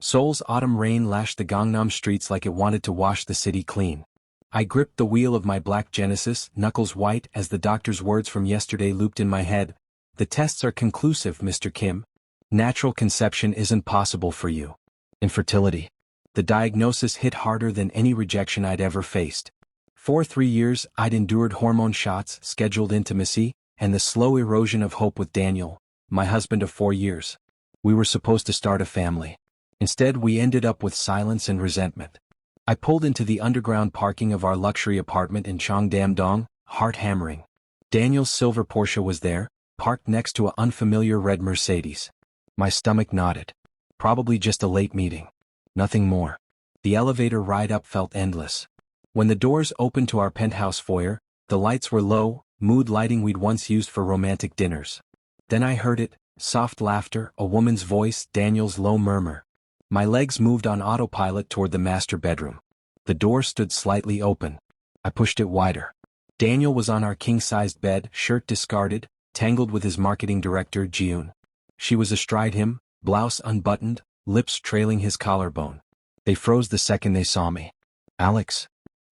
Seoul's autumn rain lashed the Gangnam streets like it wanted to wash the city clean. I gripped the wheel of my black Genesis, knuckles white as the doctor's words from yesterday looped in my head. The tests are conclusive, Mr. Kim. Natural conception isn't possible for you. Infertility. The diagnosis hit harder than any rejection I'd ever faced. For 3 years, I'd endured hormone shots, scheduled intimacy, and the slow erosion of hope with Daniel, my husband of 4 years. We were supposed to start a family. Instead, we ended up with silence and resentment. I pulled into the underground parking of our luxury apartment in Cheongdam-dong, heart hammering. Daniel's silver Porsche was there, parked next to an unfamiliar red Mercedes. My stomach nodded. Probably just a late meeting. Nothing more. The elevator ride up felt endless. When the doors opened to our penthouse foyer, the lights were low, mood lighting we'd once used for romantic dinners. Then I heard it, soft laughter, a woman's voice, Daniel's low murmur. My legs moved on autopilot toward the master bedroom. The door stood slightly open. I pushed it wider. Daniel was on our king-sized bed, shirt discarded, tangled with his marketing director, Jeju. She was astride him, blouse unbuttoned, lips trailing his collarbone. They froze the second they saw me. Alex.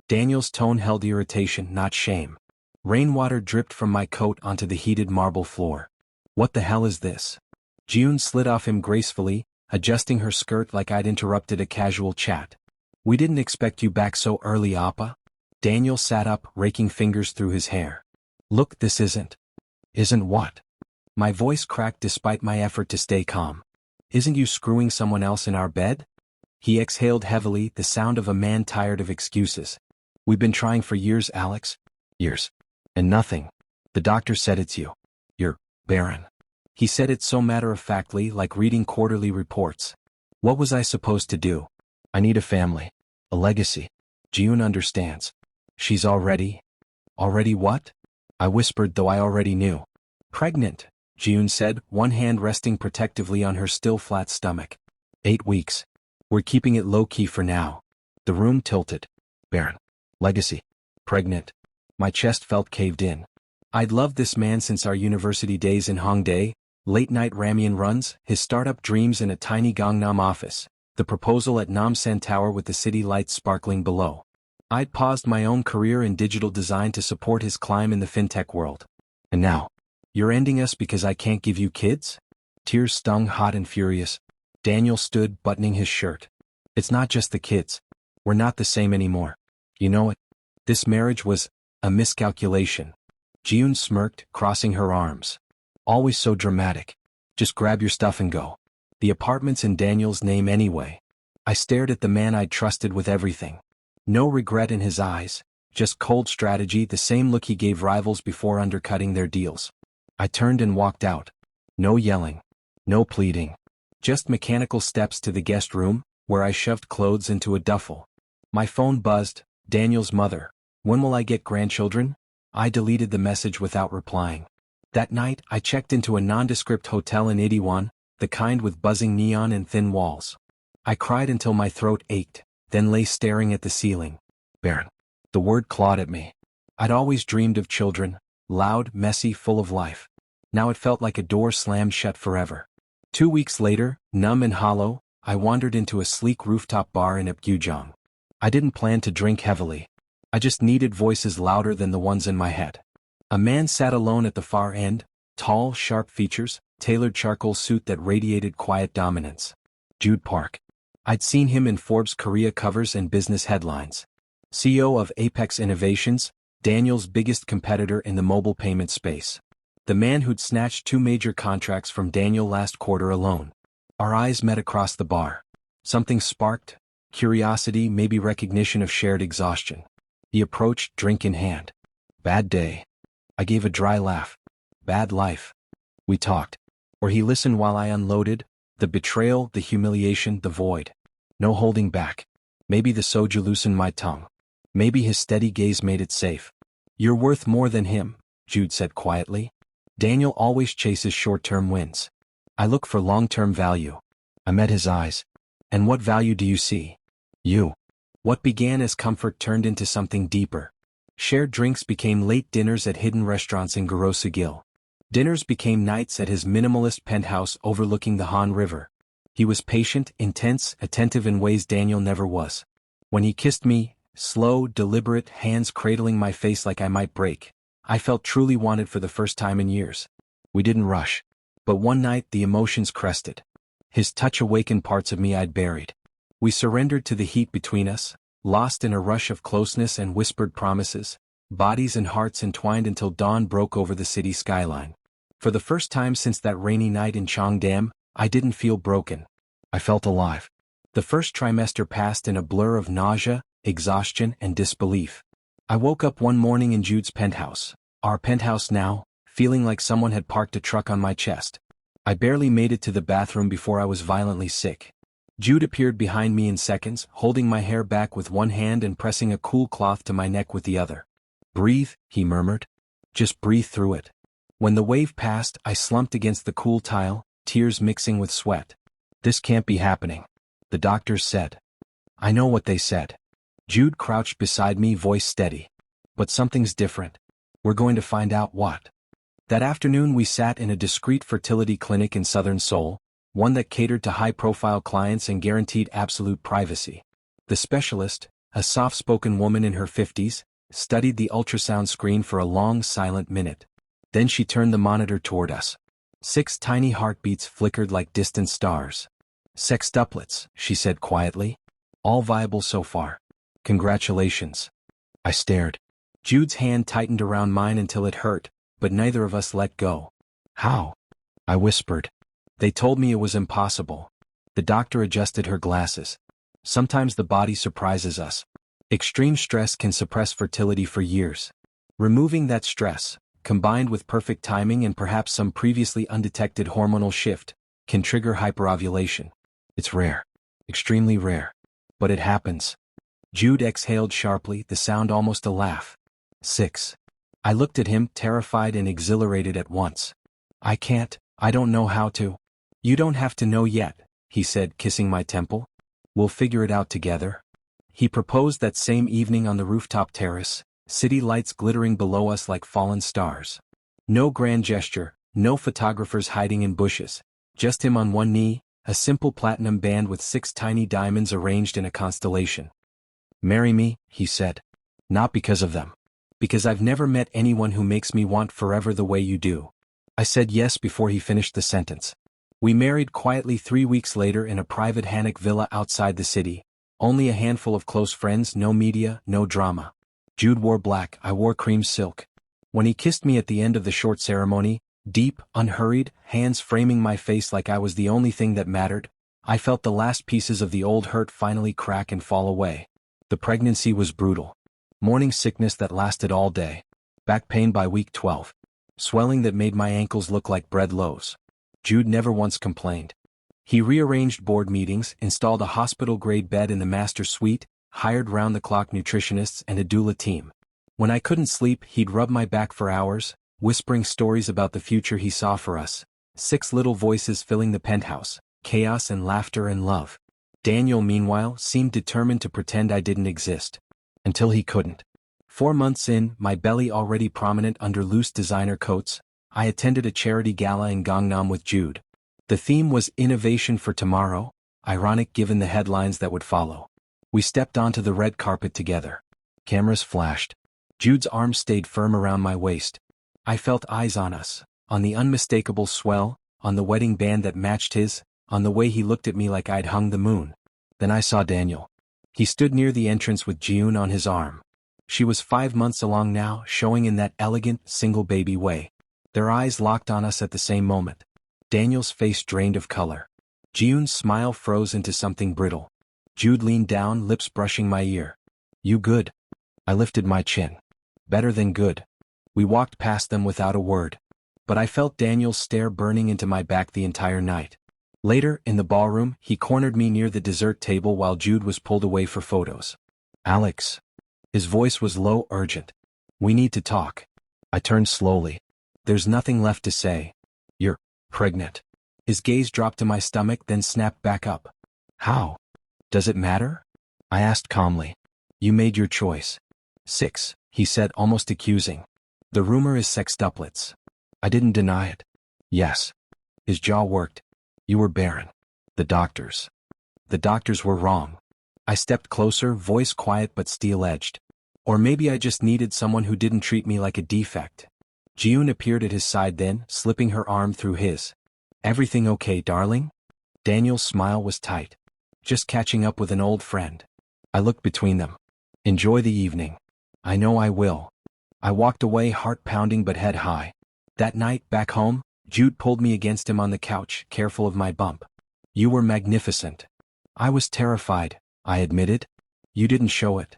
Daniel's tone held irritation, not shame. Rainwater dripped from my coat onto the heated marble floor. What the hell is this? Jeju slid off him gracefully, adjusting her skirt like I'd interrupted a casual chat. We didn't expect you back so early, Appa. Daniel sat up, raking fingers through his hair. Look, this isn't. Isn't what? My voice cracked despite my effort to stay calm. Isn't you screwing someone else in our bed? He exhaled heavily, the sound of a man tired of excuses. We've been trying for years, Alex. Years. And nothing. The doctor said it's you. You're barren. He said it so matter-of-factly, like reading quarterly reports. What was I supposed to do? I need a family. A legacy. Jeju understands. She's already... Already what? I whispered, though I already knew. Pregnant, Jeju said, one hand resting protectively on her still flat stomach. 8 weeks. We're keeping it low-key for now. The room tilted. Barren. Legacy. Pregnant. My chest felt caved in. I'd loved this man since our university days in Hongdae, late-night ramen runs, his startup dreams in a tiny Gangnam office, the proposal at Namsan Tower with the city lights sparkling below. I'd paused my own career in digital design to support his climb in the fintech world. And now, you're ending us because I can't give you kids? Tears stung hot and furious. Daniel stood, buttoning his shirt. It's not just the kids. We're not the same anymore. You know it. This marriage was a miscalculation. Jeju smirked, crossing her arms. Always so dramatic. Just grab your stuff and go. The apartment's in Daniel's name anyway. I stared at the man I'd trusted with everything. No regret in his eyes, just cold strategy, the same look he gave rivals before undercutting their deals. I turned and walked out. No yelling. No pleading. Just mechanical steps to the guest room, where I shoved clothes into a duffel. My phone buzzed. Daniel's mother. When will I get grandchildren? I deleted the message without replying. That night, I checked into a nondescript hotel in Itaewon, the kind with buzzing neon and thin walls. I cried until my throat ached, then lay staring at the ceiling. Barren. The word clawed at me. I'd always dreamed of children, loud, messy, full of life. Now it felt like a door slammed shut forever. 2 weeks later, numb and hollow, I wandered into a sleek rooftop bar in Apgujeong. I didn't plan to drink heavily. I just needed voices louder than the ones in my head. A man sat alone at the far end, tall, sharp features, tailored charcoal suit that radiated quiet dominance. Jude Park. I'd seen him in Forbes Korea covers and business headlines. CEO of Apex Innovations, Daniel's biggest competitor in the mobile payment space. The man who'd snatched 2 major contracts from Daniel last quarter alone. Our eyes met across the bar. Something sparked, curiosity, maybe recognition of shared exhaustion. He approached, drink in hand. Bad day. I gave a dry laugh. Bad life. We talked. Or he listened while I unloaded, the betrayal, the humiliation, the void. No holding back. Maybe the soju loosened my tongue. Maybe his steady gaze made it safe. You're worth more than him, Jude said quietly. Daniel always chases short-term wins. I look for long-term value. I met his eyes. And what value do you see? You. What began as comfort turned into something deeper. Shared drinks became late dinners at hidden restaurants in Gil. Dinners became nights at his minimalist penthouse overlooking the Han River. He was patient, intense, attentive in ways Daniel never was. When he kissed me, slow, deliberate, hands cradling my face like I might break, I felt truly wanted for the first time in years. We didn't rush. But one night the emotions crested. His touch awakened parts of me I'd buried. We surrendered to the heat between us, lost in a rush of closeness and whispered promises, bodies and hearts entwined until dawn broke over the city skyline. For the first time since that rainy night in Cheongdam, I didn't feel broken. I felt alive. The first trimester passed in a blur of nausea, exhaustion, and disbelief. I woke up one morning in Jude's penthouse, our penthouse now, feeling like someone had parked a truck on my chest. I barely made it to the bathroom before I was violently sick. Jude appeared behind me in seconds, holding my hair back with one hand and pressing a cool cloth to my neck with the other. "Breathe," he murmured. "Just breathe through it." When the wave passed, I slumped against the cool tile, tears mixing with sweat. "This can't be happening," the doctors said. "I know what they said." Jude crouched beside me, voice steady. "But something's different. We're going to find out what." That afternoon we sat in a discreet fertility clinic in southern Seoul, one that catered to high-profile clients and guaranteed absolute privacy. The specialist, a soft-spoken woman in her 50s, studied the ultrasound screen for a long, silent minute. Then she turned the monitor toward us. 6 tiny heartbeats flickered like distant stars. "Sextuplets," she said quietly. "All viable so far. Congratulations." I stared. Jude's hand tightened around mine until it hurt, but neither of us let go. "How?" I whispered. "They told me it was impossible." The doctor adjusted her glasses. "Sometimes the body surprises us. Extreme stress can suppress fertility for years. Removing that stress, combined with perfect timing and perhaps some previously undetected hormonal shift, can trigger hyperovulation. It's rare. Extremely rare. But it happens." Jude exhaled sharply, the sound almost a laugh. 6. I looked at him, terrified and exhilarated at once. I don't know how to." "You don't have to know yet," he said, kissing my temple. "We'll figure it out together." He proposed that same evening on the rooftop terrace, city lights glittering below us like fallen stars. No grand gesture, no photographers hiding in bushes, just him on one knee, a simple platinum band with 6 tiny diamonds arranged in a constellation. "Marry me," he said. "Not because of them. Because I've never met anyone who makes me want forever the way you do." I said yes before he finished the sentence. We married quietly 3 weeks later in a private Hanok villa outside the city. Only a handful of close friends, no media, no drama. Jude wore black, I wore cream silk. When he kissed me at the end of the short ceremony, deep, unhurried, hands framing my face like I was the only thing that mattered, I felt the last pieces of the old hurt finally crack and fall away. The pregnancy was brutal. Morning sickness that lasted all day. Back pain by week 12. Swelling that made my ankles look like bread loaves. Jude never once complained. He rearranged board meetings, installed a hospital-grade bed in the master suite, hired round-the-clock nutritionists and a doula team. When I couldn't sleep, he'd rub my back for hours, whispering stories about the future he saw for us. 6 little voices filling the penthouse, chaos and laughter and love. Daniel, meanwhile, seemed determined to pretend I didn't exist. Until he couldn't. 4 months in, my belly already prominent under loose designer coats, I attended a charity gala in Gangnam with Jude. The theme was Innovation for Tomorrow, ironic given the headlines that would follow. We stepped onto the red carpet together. Cameras flashed. Jude's arm stayed firm around my waist. I felt eyes on us, on the unmistakable swell, on the wedding band that matched his, on the way he looked at me like I'd hung the moon. Then I saw Daniel. He stood near the entrance with Jeju on his arm. She was 5 months along now, showing in that elegant, single baby way. Their eyes locked on us at the same moment. Daniel's face drained of color. Jeju's smile froze into something brittle. Jude leaned down, lips brushing my ear. "You good?" I lifted my chin. "Better than good." We walked past them without a word. But I felt Daniel's stare burning into my back the entire night. Later, in the ballroom, he cornered me near the dessert table while Jude was pulled away for photos. "Alex." His voice was low, urgent. "We need to talk." I turned slowly. "There's nothing left to say. You're pregnant." His gaze dropped to my stomach, then snapped back up. "How? Does it matter?" I asked calmly. "You made your choice." 6, he said, almost accusing. "The rumor is sextuplets." I didn't deny it. "Yes." His jaw worked. "You were barren." The doctors. The doctors were wrong. I stepped closer, voice quiet but steel-edged. Or maybe I just needed someone who didn't treat me like a defect. Jiyun appeared at his side then, slipping her arm through his. Everything okay, darling? Daniel's smile was tight. Just catching up with an old friend. I looked between them. Enjoy the evening. I know I will. I walked away, heart pounding but head high. That night, back home, Jude pulled me against him on the couch, careful of my bump. You were magnificent. I was terrified, I admitted. You didn't show it.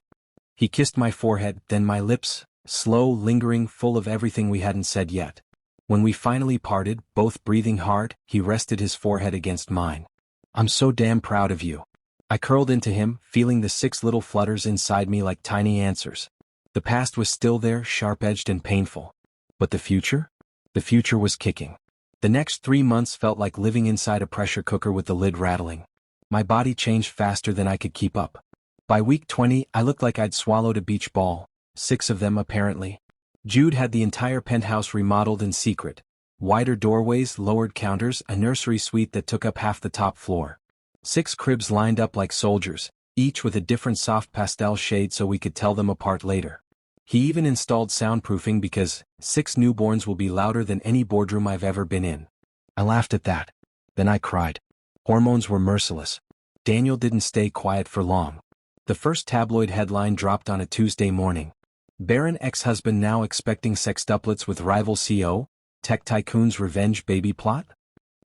He kissed my forehead, then my lips, slow, lingering, full of everything we hadn't said yet. When we finally parted, both breathing hard, he rested his forehead against mine. I'm so damn proud of you. I curled into him, feeling the 6 little flutters inside me like tiny answers. The past was still there, sharp-edged and painful. But the future? The future was kicking. The next 3 months felt like living inside a pressure cooker with the lid rattling. My body changed faster than I could keep up. By week 20, I looked like I'd swallowed a beach ball, 6 of them apparently. Jude had the entire penthouse remodeled in secret. Wider doorways, lowered counters, a nursery suite that took up half the top floor. 6 cribs lined up like soldiers, each with a different soft pastel shade so we could tell them apart later. He even installed soundproofing because 6 newborns will be louder than any boardroom I've ever been in. I laughed at that. Then I cried. Hormones were merciless. Daniel didn't stay quiet for long. The first tabloid headline dropped on a Tuesday morning. Barren ex-husband now expecting sextuplets with rival CO, tech tycoon's revenge baby plot?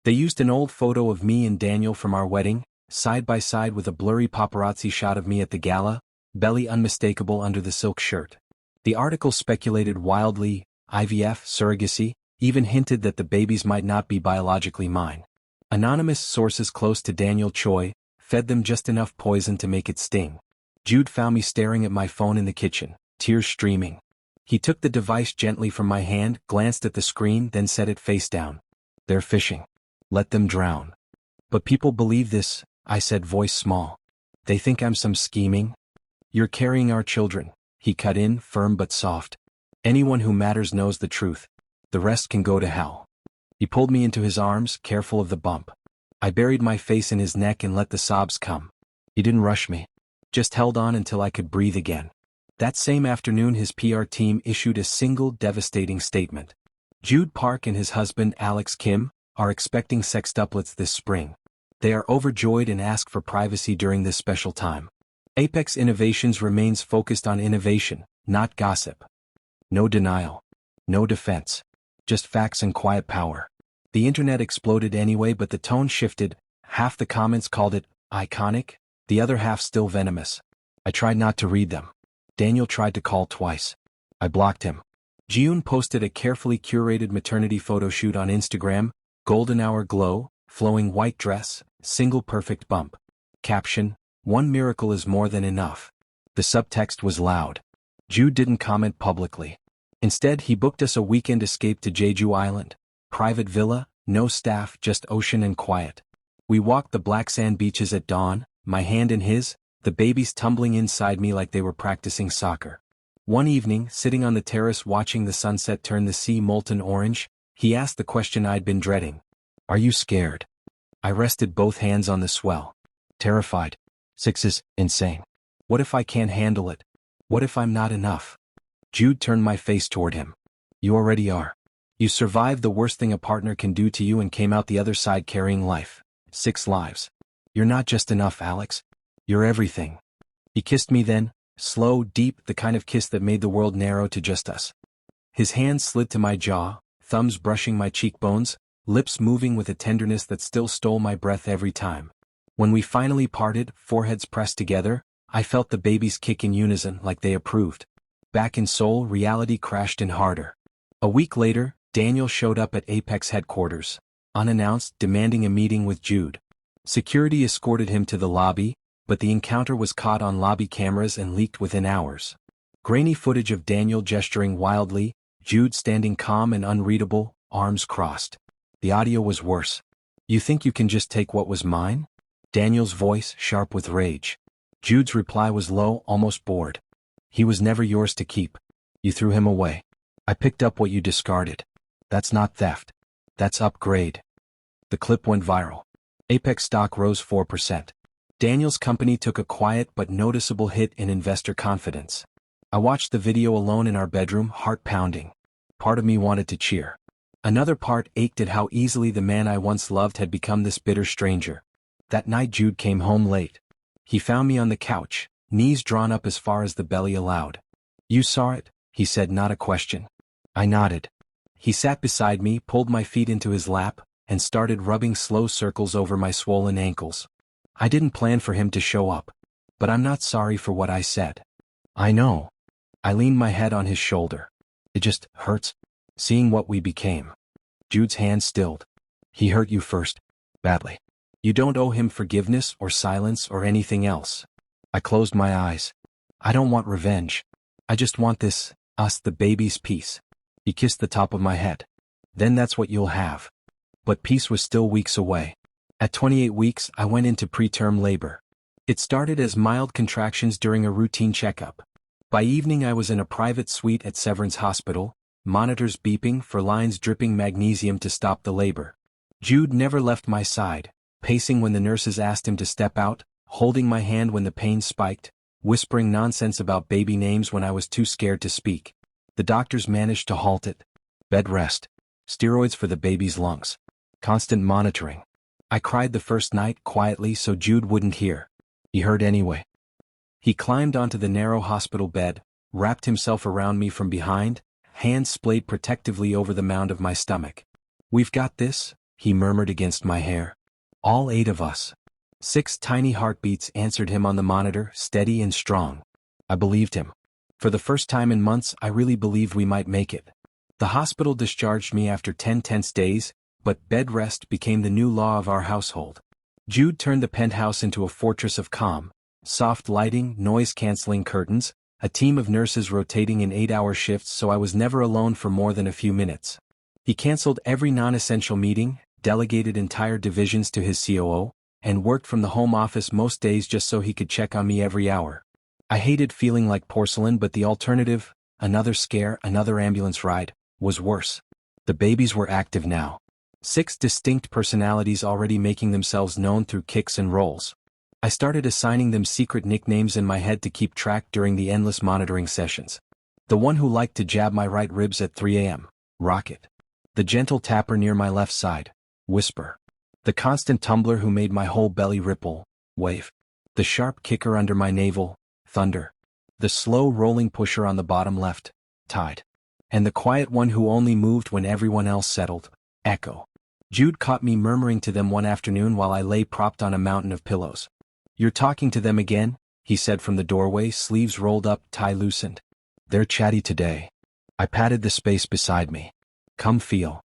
They used an old photo of me and Daniel from our wedding, side by side with a blurry paparazzi shot of me at the gala, belly unmistakable under the silk shirt. The article speculated wildly, IVF, surrogacy, even hinted that the babies might not be biologically mine. Anonymous sources close to Daniel Choi fed them just enough poison to make it sting. Jude found me staring at my phone in the kitchen, tears streaming. He took the device gently from my hand, glanced at the screen, then set it face down. They're fishing. Let them drown. But people believe this, I said, voice small. They think I'm some scheming. You're carrying our children, he cut in, firm but soft. Anyone who matters knows the truth. The rest can go to hell. He pulled me into his arms, careful of the bump. I buried my face in his neck and let the sobs come. He didn't rush me. Just held on until I could breathe again. That same afternoon his PR team issued a single devastating statement. Jude Park and his husband Alex Kim are expecting sextuplets this spring. They are overjoyed and ask for privacy during this special time. Apex Innovations remains focused on innovation, not gossip. No denial. No defense. Just facts and quiet power. The internet exploded anyway, but the tone shifted. Half the comments called it iconic, the other half still venomous. I tried not to read them. Daniel tried to call twice. I blocked him. Jiyun posted a carefully curated maternity photo shoot on Instagram, golden hour glow, flowing white dress, single perfect bump. Caption, one miracle is more than enough. The subtext was loud. Jude didn't comment publicly. Instead, he booked us a weekend escape to Jeju Island. Private villa, no staff, just ocean and quiet. We walked the black sand beaches at dawn, my hand in his, the babies tumbling inside me like they were practicing soccer. One evening, sitting on the terrace watching the sunset turn the sea molten orange, he asked the question I'd been dreading. Are you scared? I rested both hands on the swell. Terrified. 6 is insane. What if I can't handle it? What if I'm not enough? Jude turned my face toward him. You already are. You survived the worst thing a partner can do to you and came out the other side carrying life. 6 lives. You're not just enough, Alex. You're everything. He kissed me then, slow, deep, the kind of kiss that made the world narrow to just us. His hands slid to my jaw, thumbs brushing my cheekbones, lips moving with a tenderness that still stole my breath every time. When we finally parted, foreheads pressed together, I felt the babies kick in unison like they approved. Back in Seoul, reality crashed in harder. A week later, Daniel showed up at Apex headquarters, unannounced, demanding a meeting with Jude. Security escorted him to the lobby, but the encounter was caught on lobby cameras and leaked within hours. Grainy footage of Daniel gesturing wildly, Jude standing calm and unreadable, arms crossed. The audio was worse. You think you can just take what was mine? Daniel's voice sharp with rage. Jude's reply was low, almost bored. He was never yours to keep. You threw him away. I picked up what you discarded. That's not theft. That's upgrade. The clip went viral. Apex stock rose 4%. Daniel's company took a quiet but noticeable hit in investor confidence. I watched the video alone in our bedroom, heart pounding. Part of me wanted to cheer. Another part ached at how easily the man I once loved had become this bitter stranger. That night Jude came home late. He found me on the couch, knees drawn up as far as the belly allowed. "You saw it?" he said, not a question. I nodded. He sat beside me, pulled my feet into his lap, and started rubbing slow circles over my swollen ankles. I didn't plan for him to show up, but I'm not sorry for what I said. I know. I leaned my head on his shoulder. It just hurts, seeing what we became. Jude's hand stilled. He hurt you first, badly. You don't owe him forgiveness or silence or anything else. I closed my eyes. I don't want revenge. I just want this, us, the baby's peace. He kissed the top of my head. Then that's what you'll have. But peace was still weeks away. At 28 weeks, I went into preterm labor. It started as mild contractions during a routine checkup. By evening I was in a private suite at Severance Hospital, monitors beeping for lines dripping magnesium to stop the labor. Jude never left my side, pacing when the nurses asked him to step out, holding my hand when the pain spiked, whispering nonsense about baby names when I was too scared to speak. The doctors managed to halt it. Bed rest. Steroids for the baby's lungs. Constant monitoring. I cried the first night quietly so Jude wouldn't hear. He heard anyway. He climbed onto the narrow hospital bed, wrapped himself around me from behind, hands splayed protectively over the mound of my stomach. "We've got this," he murmured against my hair. "All 8 of us." 6 tiny heartbeats answered him on the monitor, steady and strong. I believed him. For the first time in months I really believed we might make it. The hospital discharged me after 10 tense days, but bed rest became the new law of our household. Jude turned the penthouse into a fortress of calm. Soft lighting, noise-canceling curtains, a team of nurses rotating in 8-hour shifts so I was never alone for more than a few minutes. He canceled every non-essential meeting, delegated entire divisions to his COO, and worked from the home office most days just so he could check on me every hour. I hated feeling like porcelain, but the alternative, another scare, another ambulance ride, was worse. The babies were active now. 6 distinct personalities already making themselves known through kicks and rolls. I started assigning them secret nicknames in my head to keep track during the endless monitoring sessions. The one who liked to jab my right ribs at 3 a.m., Rocket. The gentle tapper near my left side, Whisper. The constant tumbler who made my whole belly ripple, Wave. The sharp kicker under my navel, Thunder. The slow rolling pusher on the bottom left, Tide. And the quiet one who only moved when everyone else settled, Echo. Jude caught me murmuring to them one afternoon while I lay propped on a mountain of pillows. "You're talking to them again?" he said from the doorway, sleeves rolled up, tie loosened. "They're chatty today." I patted the space beside me. "Come feel."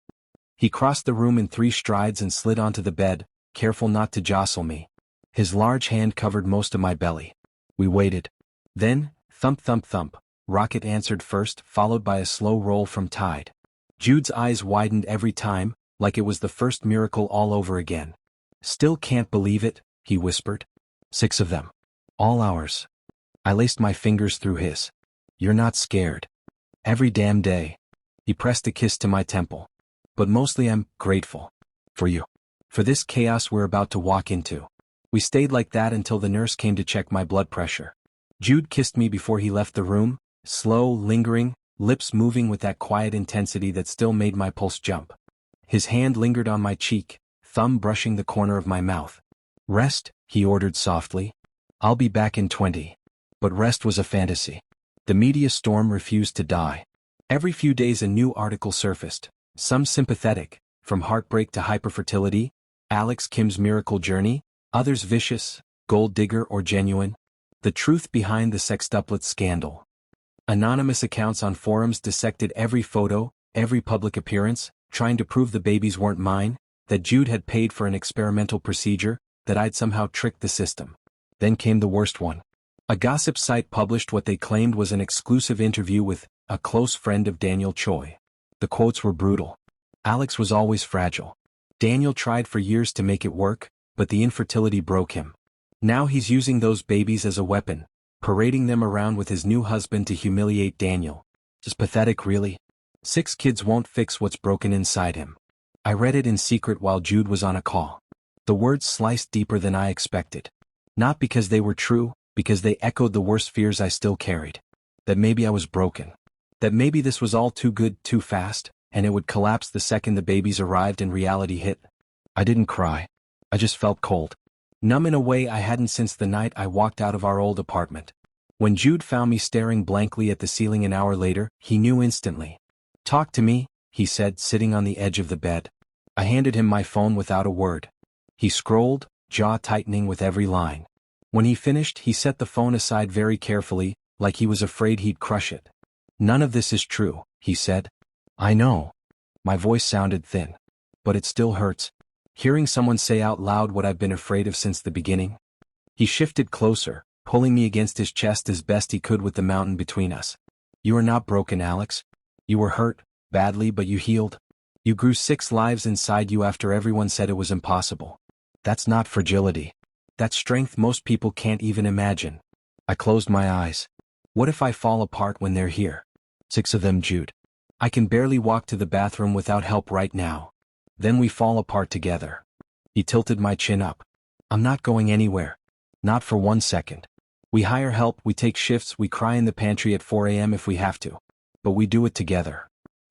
He crossed the room in 3 strides and slid onto the bed, careful not to jostle me. His large hand covered most of my belly. We waited. Then, thump thump thump, Rocket answered first, followed by a slow roll from Tide. Jude's eyes widened every time, like it was the first miracle all over again. "Still can't believe it," he whispered. 6 of them. All ours. I laced my fingers through his. "You're not scared." "Every damn day." He pressed a kiss to my temple. "But mostly I'm grateful. For you. For this chaos we're about to walk into." We stayed like that until the nurse came to check my blood pressure. Jude kissed me before he left the room, slow, lingering, lips moving with that quiet intensity that still made my pulse jump. His hand lingered on my cheek, thumb brushing the corner of my mouth. "Rest," he ordered softly. "I'll be back in 20. But rest was a fantasy. The media storm refused to die. Every few days a new article surfaced, some sympathetic, from heartbreak to hyperfertility, Alex Kim's miracle journey, others vicious, gold digger or genuine. The truth behind the sextuplets scandal. Anonymous accounts on forums dissected every photo, every public appearance, trying to prove the babies weren't mine, that Jude had paid for an experimental procedure, that I'd somehow tricked the system. Then came the worst one. A gossip site published what they claimed was an exclusive interview with a close friend of Daniel Choi. The quotes were brutal. Alex was always fragile. Daniel tried for years to make it work, but the infertility broke him. Now he's using those babies as a weapon, parading them around with his new husband to humiliate Daniel. Just pathetic, really. 6 kids won't fix what's broken inside him. I read it in secret while Jude was on a call. The words sliced deeper than I expected. Not because they were true, because they echoed the worst fears I still carried. That maybe I was broken. That maybe this was all too good, too fast, and it would collapse the second the babies arrived and reality hit. I didn't cry. I just felt cold. Numb in a way I hadn't since the night I walked out of our old apartment. When Jude found me staring blankly at the ceiling an hour later, he knew instantly. "Talk to me," he said, sitting on the edge of the bed. I handed him my phone without a word. He scrolled, jaw tightening with every line. When he finished, he set the phone aside very carefully, like he was afraid he'd crush it. "None of this is true," he said. "I know." My voice sounded thin. "But it still hurts. Hearing someone say out loud what I've been afraid of since the beginning." He shifted closer, pulling me against his chest as best he could with the mountain between us. "You are not broken, Alex. You were hurt, badly, but you healed. You grew 6 lives inside you after everyone said it was impossible. That's not fragility. That's strength most people can't even imagine." I closed my eyes. What if I fall apart when they're here? 6 of them, Jude. I can barely walk to the bathroom without help right now. Then we fall apart together. He tilted my chin up. "I'm not going anywhere. Not for 1 second. We hire help, we take shifts, we cry in the pantry at 4 a.m. if we have to. But we do it together."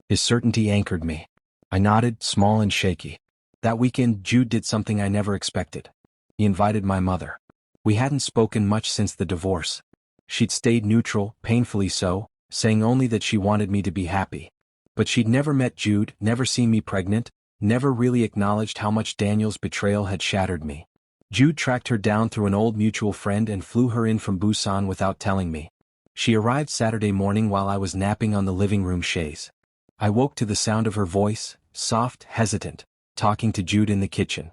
His certainty anchored me. I nodded, small and shaky. That weekend, Jude did something I never expected. He invited my mother. We hadn't spoken much since the divorce. She'd stayed neutral, painfully so, saying only that she wanted me to be happy. But she'd never met Jude, never seen me pregnant, never really acknowledged how much Daniel's betrayal had shattered me. Jude tracked her down through an old mutual friend and flew her in from Busan without telling me. She arrived Saturday morning while I was napping on the living room chaise. I woke to the sound of her voice, soft, hesitant, talking to Jude in the kitchen.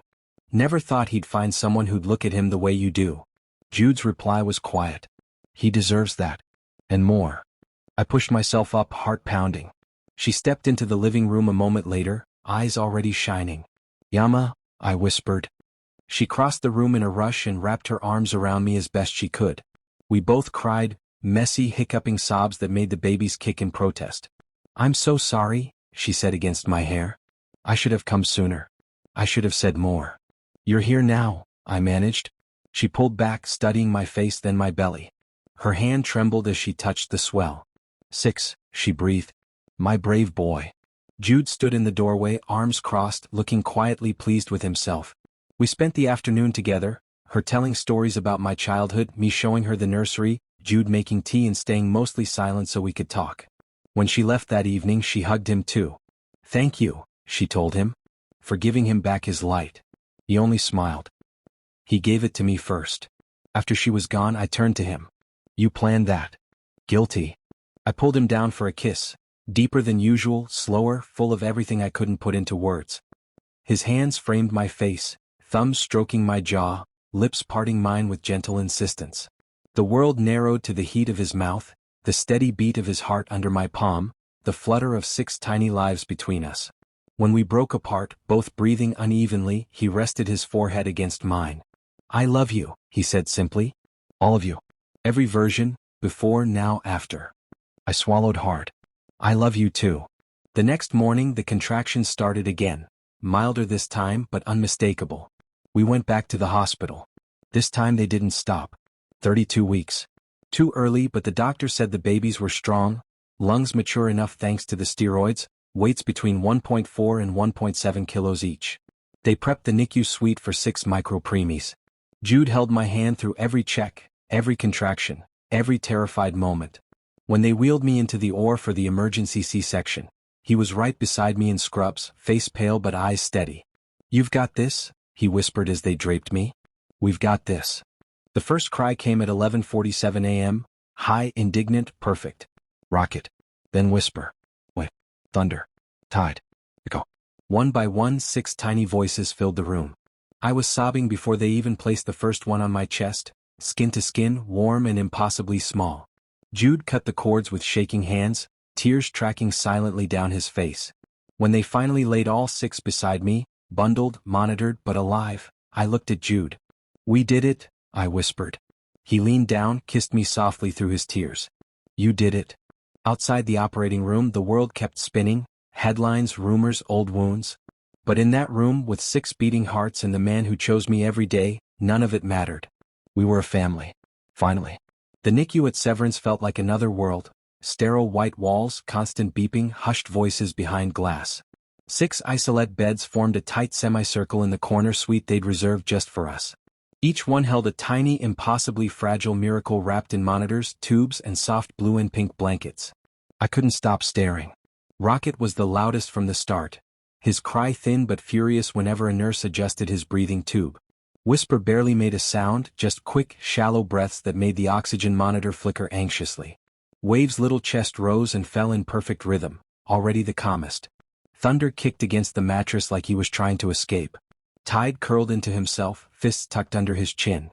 "Never thought he'd find someone who'd look at him the way you do." Jude's reply was quiet. "He deserves that. And more." I pushed myself up, heart pounding. She stepped into the living room a moment later, eyes already shining. "Yama," I whispered. She crossed the room in a rush and wrapped her arms around me as best she could. We both cried, messy, hiccuping sobs that made the babies kick in protest. "I'm so sorry," she said against my hair. "I should have come sooner. I should have said more." "You're here now," I managed. She pulled back, studying my face then my belly. Her hand trembled as she touched the swell. "6, she breathed. "My brave boy." Jude stood in the doorway, arms crossed, looking quietly pleased with himself. We spent the afternoon together, her telling stories about my childhood, me showing her the nursery, Jude making tea and staying mostly silent so we could talk. When she left that evening, she hugged him too. "Thank you," she told him, "for giving him back his light." He only smiled. "He gave it to me first." After she was gone, I turned to him. "You planned that." "Guilty." I pulled him down for a kiss, deeper than usual, slower, full of everything I couldn't put into words. His hands framed my face, thumbs stroking my jaw, lips parting mine with gentle insistence. The world narrowed to the heat of his mouth, the steady beat of his heart under my palm, the flutter of 6 tiny lives between us. When we broke apart, both breathing unevenly, he rested his forehead against mine. "I love you," he said simply. "All of you. Every version, before, now, after." I swallowed hard. "I love you too." The next morning the contractions started again, milder this time but unmistakable. We went back to the hospital. This time they didn't stop. 32 weeks. Too early, but the doctor said the babies were strong, lungs mature enough thanks to the steroids, weights between 1.4 and 1.7 kilos each. They prepped the NICU suite for 6 micro-preemies. Jude held my hand through every check, every contraction, every terrified moment. When they wheeled me into the OR for the emergency C-section, he was right beside me in scrubs, face pale but eyes steady. "You've got this," he whispered as they draped me. "We've got this." The first cry came at 11:47 a.m., high, indignant, perfect. Rocket. Then whisper. Wait. Thunder. Tide. Echo. One by one, 6 tiny voices filled the room. I was sobbing before they even placed the first one on my chest, skin to skin, warm and impossibly small. Jude cut the cords with shaking hands, tears tracking silently down his face. When they finally laid all 6 beside me, bundled, monitored but alive, I looked at Jude. "We did it," I whispered. He leaned down, kissed me softly through his tears. "You did it." Outside the operating room the world kept spinning, headlines, rumors, old wounds. But in that room with 6 beating hearts and the man who chose me every day, none of it mattered. We were a family. Finally. The NICU at Severance felt like another world. Sterile white walls, constant beeping, hushed voices behind glass. 6 isolate beds formed a tight semicircle in the corner suite they'd reserved just for us. Each one held a tiny, impossibly fragile miracle wrapped in monitors, tubes, and soft blue and pink blankets. I couldn't stop staring. Rocket was the loudest from the start, his cry thin but furious whenever a nurse adjusted his breathing tube. Whisper barely made a sound, just quick, shallow breaths that made the oxygen monitor flicker anxiously. Wave's little chest rose and fell in perfect rhythm, already the calmest. Thunder kicked against the mattress like he was trying to escape. Tide curled into himself, fists tucked under his chin.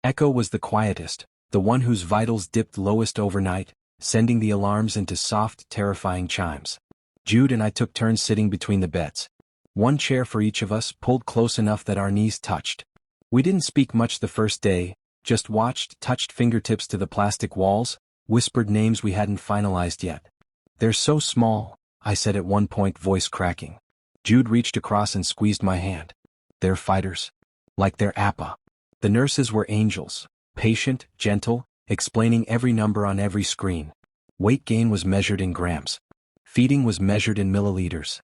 Echo was the quietest, the one whose vitals dipped lowest overnight, sending the alarms into soft, terrifying chimes. Jude and I took turns sitting between the beds. 1 chair for each of us, pulled close enough that our knees touched. We didn't speak much the first day, just watched, touched fingertips to the plastic walls, whispered names we hadn't finalized yet. "They're so small," I said at one point, voice cracking. Jude reached across and squeezed my hand. "They're fighters. Like they're Appa." The nurses were angels, patient, gentle, explaining every number on every screen. Weight gain was measured in grams. Feeding was measured in milliliters.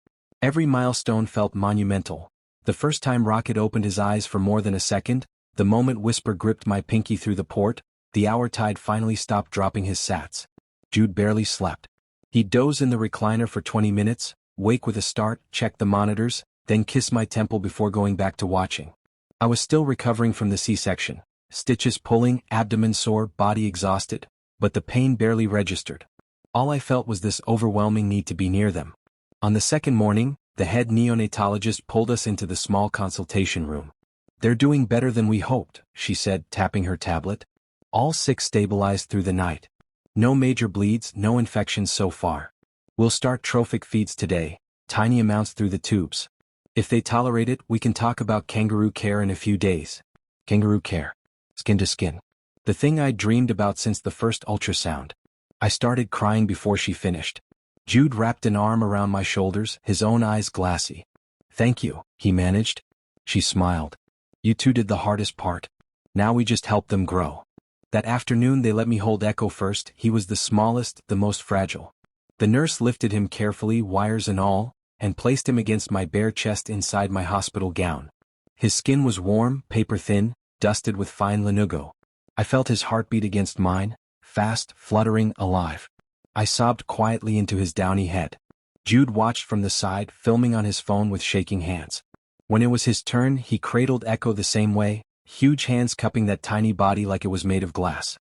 Every milestone felt monumental. The first time Rocket opened his eyes for more than a second, the moment Whisper gripped my pinky through the port, the hour Tide finally stopped dropping his sats. Jude barely slept. He'd doze in the recliner for 20 minutes, wake with a start, check the monitors, then kiss my temple before going back to watching. I was still recovering from the C-section. Stitches pulling, abdomen sore, body exhausted, but the pain barely registered. All I felt was this overwhelming need to be near them. On the second morning, the head neonatologist pulled us into the small consultation room. "They're doing better than we hoped," she said, tapping her tablet. "All 6 stabilized through the night. No major bleeds, no infections so far. We'll start trophic feeds today, tiny amounts through the tubes. If they tolerate it, we can talk about kangaroo care in a few days." Kangaroo care. Skin to skin. The thing I'd dreamed about since the first ultrasound. I started crying before she finished. Jude wrapped an arm around my shoulders, his own eyes glassy. "Thank you," he managed. She smiled. "You two did the hardest part. Now we just help them grow." That afternoon they let me hold Echo first. He was the smallest, the most fragile. The nurse lifted him carefully, wires and all, and placed him against my bare chest inside my hospital gown. His skin was warm, paper-thin, dusted with fine lanugo. I felt his heartbeat against mine, fast, fluttering, alive. I sobbed quietly into his downy head. Jude watched from the side, filming on his phone with shaking hands. When it was his turn, he cradled Echo the same way, huge hands cupping that tiny body like it was made of glass.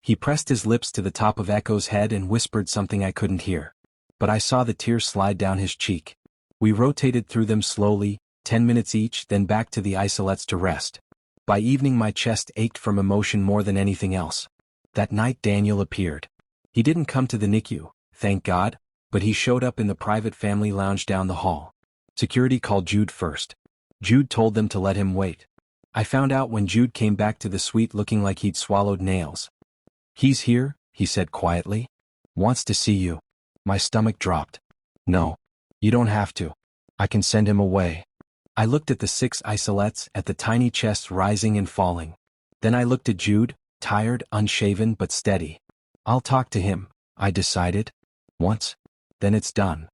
He pressed his lips to the top of Echo's head and whispered something I couldn't hear. But I saw the tears slide down his cheek. We rotated through them slowly, 10 minutes each, then back to the isolates to rest. By evening my chest ached from emotion more than anything else. That night Daniel appeared. He didn't come to the NICU, thank God, but he showed up in the private family lounge down the hall. Security called Jude first. Jude told them to let him wait. I found out when Jude came back to the suite looking like he'd swallowed nails. "He's here," he said quietly. "Wants to see you." My stomach dropped. "No. You don't have to. I can send him away." I looked at the 6 isolates, at the tiny chests rising and falling. Then I looked at Jude, tired, unshaven but steady. "I'll talk to him," I decided. "Once. Then it's done."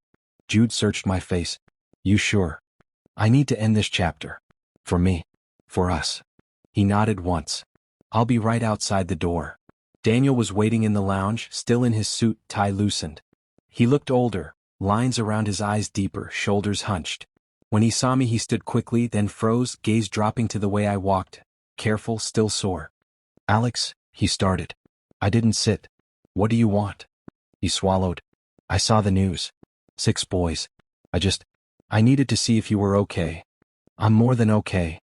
Jude searched my face. "You sure? I need to end this chapter. For me. For us." He nodded once. "I'll be right outside the door." Daniel was waiting in the lounge, still in his suit, tie loosened. He looked older, lines around his eyes deeper, shoulders hunched. When he saw me he stood quickly, then froze, gaze dropping to the way I walked, careful, still sore. "Alex," he started. I didn't sit. "What do you want?" He swallowed. "I saw the news. 6 boys. I needed to see if you were okay." "I'm more than okay."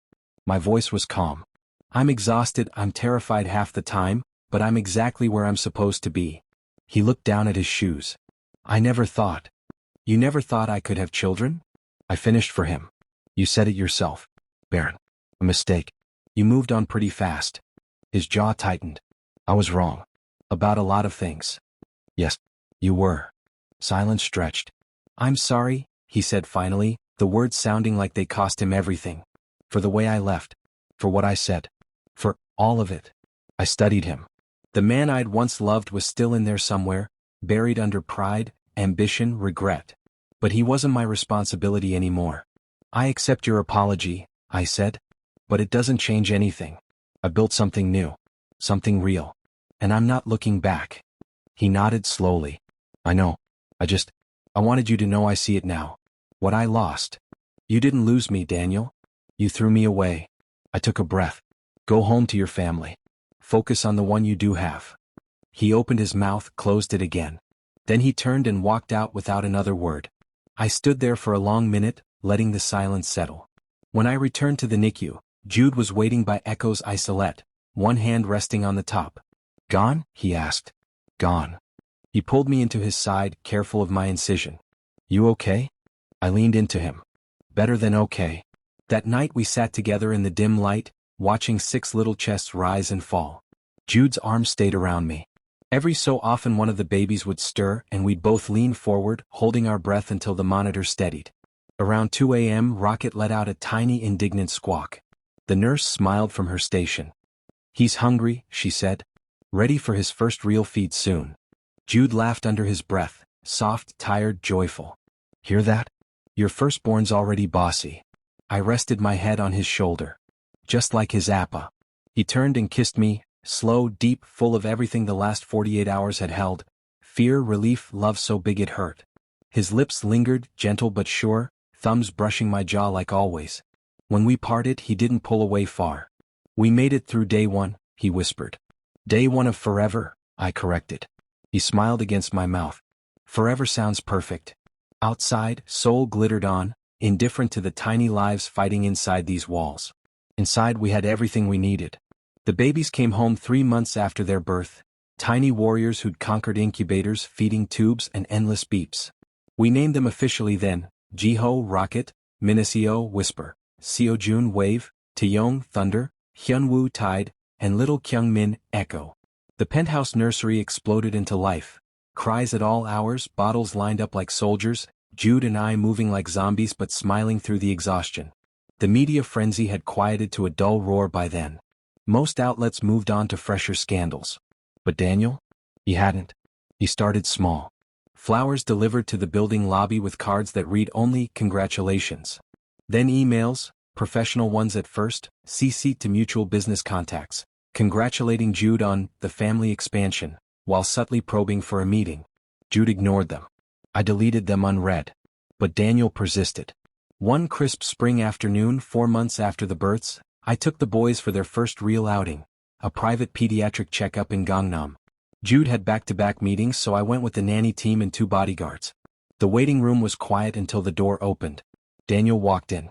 My voice was calm. "I'm exhausted, I'm terrified half the time, but I'm exactly where I'm supposed to be." He looked down at his shoes. "I never thought." "You never thought I could have children?" I finished for him. "You said it yourself. Barren. A mistake. You moved on pretty fast." His jaw tightened. "I was wrong. About a lot of things." "Yes, you were." Silence stretched. "I'm sorry," he said finally, the words sounding like they cost him everything. For the way I left. For what I said. For all of it. I studied him. The man I'd once loved was still in there somewhere, buried under pride, ambition, regret. But he wasn't my responsibility anymore. I accept your apology, I said. But it doesn't change anything. I built something new. Something real. And I'm not looking back. He nodded slowly. I know. I wanted you to know I see it now. What I lost. You didn't lose me, Daniel. You threw me away. I took a breath. Go home to your family. Focus on the one you do have. He opened his mouth, closed it again. Then he turned and walked out without another word. I stood there for a long minute, letting the silence settle. When I returned to the NICU, Jude was waiting by Echo's isolette, one hand resting on the top. Gone? He asked. Gone. He pulled me into his side, careful of my incision. You okay? I leaned into him. Better than okay. That night we sat together in the dim light, watching 6 little chests rise and fall. Jude's arms stayed around me. Every so often one of the babies would stir and we'd both lean forward, holding our breath until the monitor steadied. Around 2 a.m. Rocket let out a tiny indignant squawk. The nurse smiled from her station. He's hungry, she said. Ready for his first real feed soon. Jude laughed under his breath, soft, tired, joyful. Hear that? Your firstborn's already bossy. I rested my head on his shoulder. Just like his appa. He turned and kissed me, slow, deep, full of everything the last 48 hours had held. Fear, relief, love so big it hurt. His lips lingered, gentle but sure, thumbs brushing my jaw like always. When we parted, he didn't pull away far. We made it through day 1, he whispered. Day 1 of forever, I corrected. He smiled against my mouth. Forever sounds perfect. Outside, Seoul glittered on, indifferent to the tiny lives fighting inside these walls. Inside we had everything we needed. The babies came home 3 months after their birth, tiny warriors who'd conquered incubators, feeding tubes, and endless beeps. We named them officially then, Jeju, Rocket, Miniseo, Whisper, Seojun, Wave, Taeyong, Thunder, Hyunwoo, Tide, and little Kyungmin, Echo. The penthouse nursery exploded into life. Cries at all hours, bottles lined up like soldiers, Jude and I moving like zombies but smiling through the exhaustion. The media frenzy had quieted to a dull roar by then. Most outlets moved on to fresher scandals. But Daniel? He hadn't. He started small. Flowers delivered to the building lobby with cards that read only, "Congratulations." Then emails, professional ones at first, CC'd to mutual business contacts, congratulating Jude on the family expansion, while subtly probing for a meeting. Jude ignored them. I deleted them unread. But Daniel persisted. One crisp spring afternoon 4 months after the births, I took the boys for their first real outing, a private pediatric checkup in Gangnam. Jude had back-to-back meetings, so I went with the nanny team and 2 bodyguards. The waiting room was quiet until the door opened. Daniel walked in.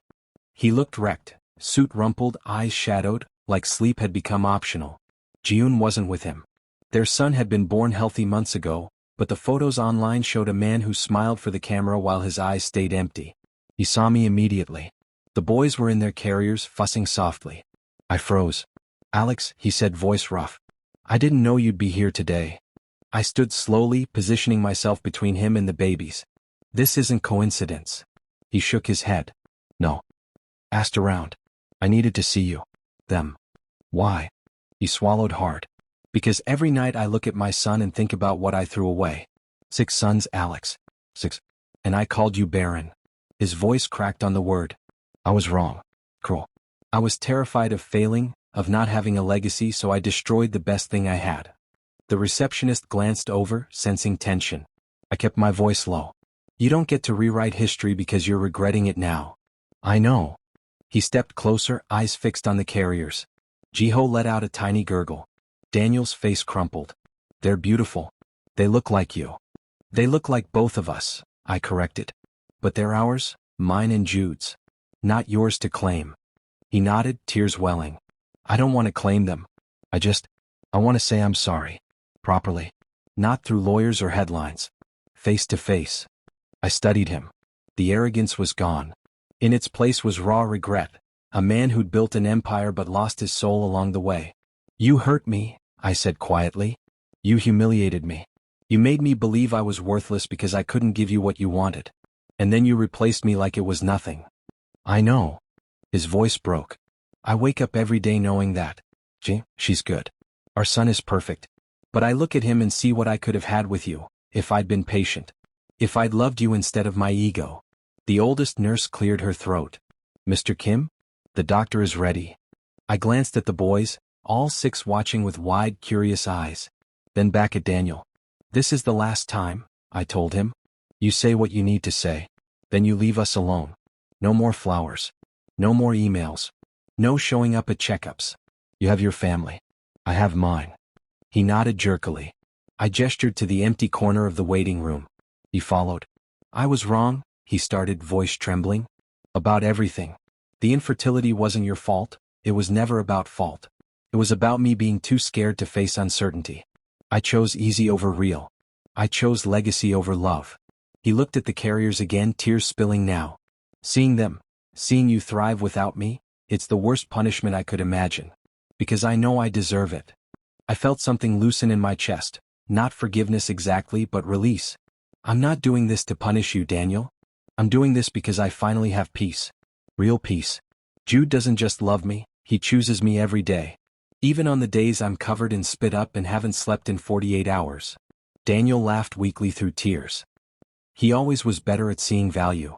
He looked wrecked, suit rumpled, eyes shadowed, like sleep had become optional. Jiun wasn't with him. Their son had been born healthy months ago, but the photos online showed a man who smiled for the camera while his eyes stayed empty. He saw me immediately. The boys were in their carriers, fussing softly. I froze. Alex, he said, voice rough. I didn't know you'd be here today. I stood slowly, positioning myself between him and the babies. This isn't coincidence. He shook his head. No. Asked around. I needed to see you. Them. Why? He swallowed hard. Because every night I look at my son and think about what I threw away. 6 sons, Alex. 6. And I called you Barren. His voice cracked on the word. I was wrong. Cruel. I was terrified of failing, of not having a legacy, so I destroyed the best thing I had. The receptionist glanced over, sensing tension. I kept my voice low. You don't get to rewrite history because you're regretting it now. I know. He stepped closer, eyes fixed on the carriers. Jiho let out a tiny gurgle. Daniel's face crumpled. They're beautiful. They look like you. They look like both of us, I corrected. But they're ours, mine and Jude's. Not yours to claim. He nodded, tears welling. I don't want to claim them. I want to say I'm sorry. Properly. Not through lawyers or headlines. Face to face. I studied him. The arrogance was gone. In its place was raw regret, a man who'd built an empire but lost his soul along the way. You hurt me, I said quietly. You humiliated me. You made me believe I was worthless because I couldn't give you what you wanted. And then you replaced me like it was nothing. I know. His voice broke. I wake up every day knowing that. She's good. Our son is perfect. But I look at him and see what I could have had with you, if I'd been patient. If I'd loved you instead of my ego. The oldest nurse cleared her throat. Mr. Kim? The doctor is ready. I glanced at the boys, all 6 watching with wide, curious eyes. Then back at Daniel. This is the last time, I told him. You say what you need to say. Then you leave us alone. No more flowers. No more emails. No showing up at checkups. You have your family. I have mine. He nodded jerkily. I gestured to the empty corner of the waiting room. He followed. I was wrong, he started, voice trembling. About everything. The infertility wasn't your fault. It was never about fault. It was about me being too scared to face uncertainty. I chose easy over real. I chose legacy over love. He looked at the carriers again, tears spilling now. Seeing them, seeing you thrive without me, it's the worst punishment I could imagine. Because I know I deserve it. I felt something loosen in my chest, not forgiveness exactly, but release. I'm not doing this to punish you, Daniel. I'm doing this because I finally have peace. Real peace. Jude doesn't just love me, he chooses me every day. Even on the days I'm covered in spit up and haven't slept in 48 hours. Daniel laughed weakly through tears. He always was better at seeing value.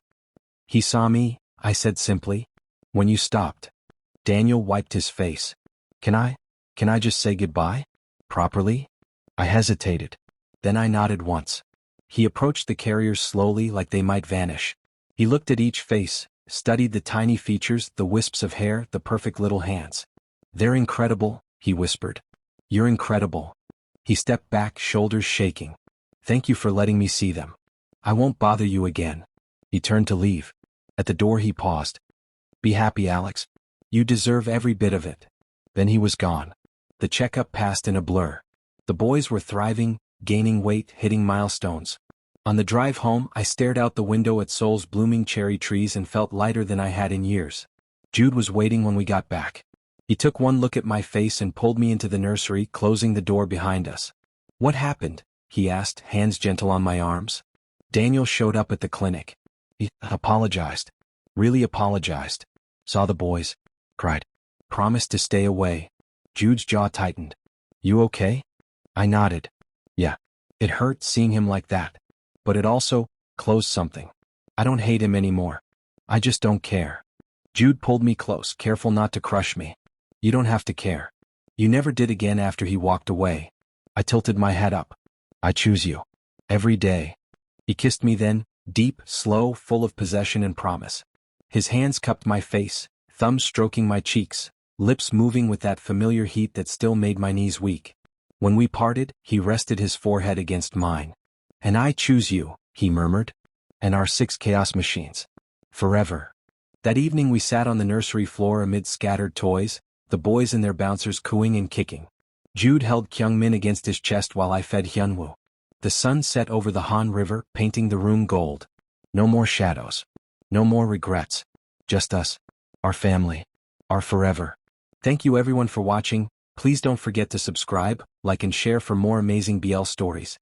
He saw me, I said simply. When you stopped. Daniel wiped his face. Can I just say goodbye? Properly? I hesitated. Then I nodded once. He approached the carriers slowly like they might vanish. He looked at each face, studied the tiny features, the wisps of hair, the perfect little hands. They're incredible, he whispered. You're incredible. He stepped back, shoulders shaking. Thank you for letting me see them. I won't bother you again. He turned to leave. At the door he paused. Be happy, Alex. You deserve every bit of it. Then he was gone. The checkup passed in a blur. The boys were thriving, gaining weight, hitting milestones. On the drive home, I stared out the window at Seoul's blooming cherry trees and felt lighter than I had in years. Jude was waiting when we got back. He took one look at my face and pulled me into the nursery, closing the door behind us. What happened? He asked, hands gentle on my arms. Daniel showed up at the clinic. He apologized. Really apologized. Saw the boys. Cried. Promised to stay away. Jude's jaw tightened. You okay? I nodded. Yeah. It hurt seeing him like that. But it also closed something. I don't hate him anymore. I just don't care. Jude pulled me close, careful not to crush me. You don't have to care. You never did again after he walked away. I tilted my head up. I choose you. Every day. He kissed me then, deep, slow, full of possession and promise. His hands cupped my face, thumbs stroking my cheeks, lips moving with that familiar heat that still made my knees weak. When we parted, he rested his forehead against mine. And I choose you, he murmured. And our 6 chaos machines. Forever. That evening we sat on the nursery floor amid scattered toys, the boys and their bouncers cooing and kicking. Jude held Kyungmin against his chest while I fed Hyunwoo. The sun set over the Han River, painting the room gold. No more shadows. No more regrets. Just us. Our family. Our forever. Thank you everyone for watching. Please don't forget to subscribe, like and share for more amazing BL stories.